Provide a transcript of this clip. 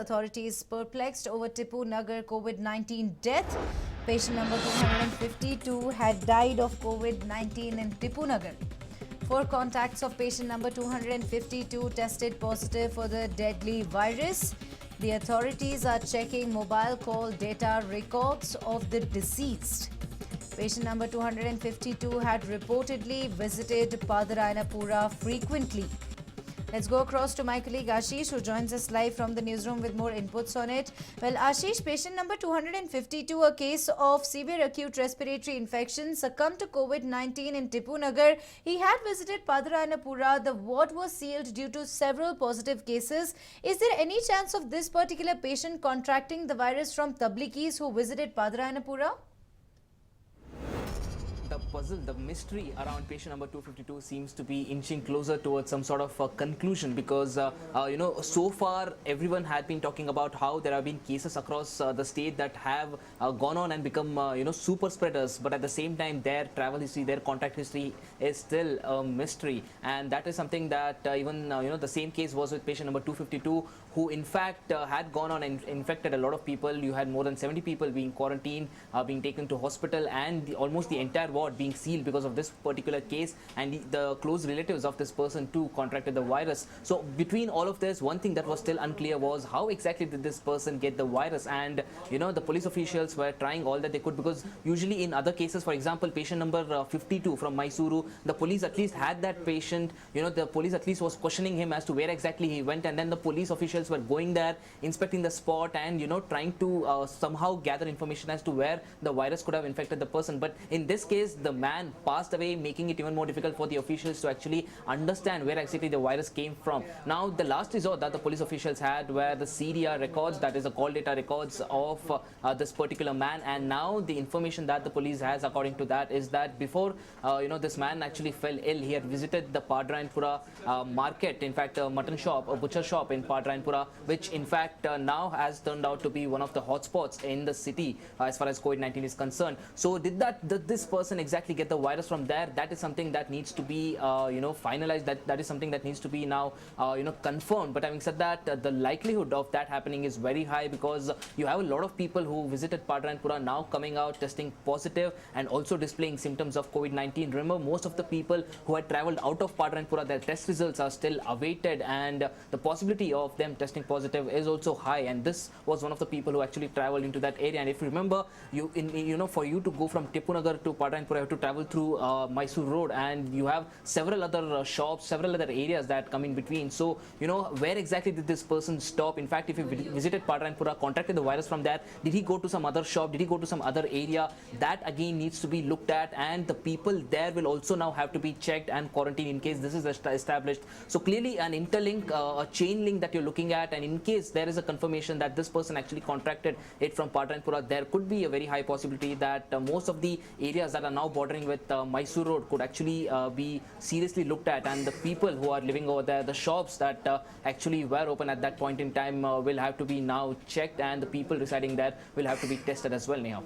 Authorities perplexed over Tipu Nagar COVID-19 death. Patient number 252 had died of COVID-19 in Tipu Nagar. 4 contacts of patient number 252 tested positive for the deadly virus. The authorities are checking mobile call data records of the deceased. Patient number 252 had reportedly visited Padarayanapura frequently. Let's go across to my colleague Ashish, who joins us live from the newsroom with more inputs on it. Well, Ashish, patient number 252, a case of severe acute respiratory infection, succumbed to COVID-19 in Tipu Nagar. He had visited Padarayanapura. The ward was sealed due to several positive cases. Is there any chance of this particular patient contracting the virus from Tabligis who visited Padarayanapura? The puzzle, the mystery around patient number 252 seems to be inching closer towards some sort of conclusion because, so far everyone had been talking about how there have been cases across the state that have gone on and become, super spreaders. But at the same time, their travel history, their contact history is still a mystery. And that is something that even, the same case was with patient number 252, who in fact had gone on and infected a lot of people. You had more than 70 people being quarantined, being taken to hospital, and almost the entire ward being sealed because of this particular case, and the close relatives of this person too contracted the virus. So between all of this, one thing that was still unclear was how exactly did this person get the virus. And the police officials were trying all that they could, because usually in other cases, for example, patient number 52 from Mysuru, the police at least had that patient, the police at least was questioning him as to where exactly he went, and then the police officials were going there, inspecting the spot, and trying to somehow gather information as to where the virus could have infected the person. But in this case, the man passed away, making it even more difficult for the officials to actually understand where exactly the virus came from. Now, the last resort that the police officials had were the CDR records, that is the call data records of this particular man. And now the information that the police has, according to that, is that before this man actually fell ill, he had visited the Padarayanapura market, in fact a mutton shop, a butcher shop in Padarayanapura, which in fact now has turned out to be one of the hotspots in the city as far as COVID-19 is concerned. So did this person exactly get the virus from there? That is something that needs to be finalized. That is something that needs to be now confirmed. But having said that, the likelihood of that happening is very high, because you have a lot of people who visited Padarayanapura now coming out testing positive and also displaying symptoms of COVID-19. Remember, most of the people who had traveled out of Padarayanapura, their test results are still awaited, and the possibility of them testing positive is also high. And this was one of the people who actually traveled into that area. And if you remember, for you to go from Tipu Nagar to Padarayanapura, you have to travel through Mysore Road, and you have several other shops, several other areas that come in between. So where exactly did this person stop? In fact, if he visited Padarayanapura, contracted the virus from there, did he go to some other shop? Did he go to some other area? That again needs to be looked at, and the people there will also now have to be checked and quarantined in case this is established. So clearly an interlink, a chain link that you're looking at, and in case there is a confirmation that this person actually contracted it from Padarayanapura, there could be a very high possibility that most of the areas that are now bordering with Mysore Road could actually be seriously looked at, and the people who are living over there, the shops that actually were open at that point in time will have to be now checked, and the people residing there will have to be tested as well, Neha.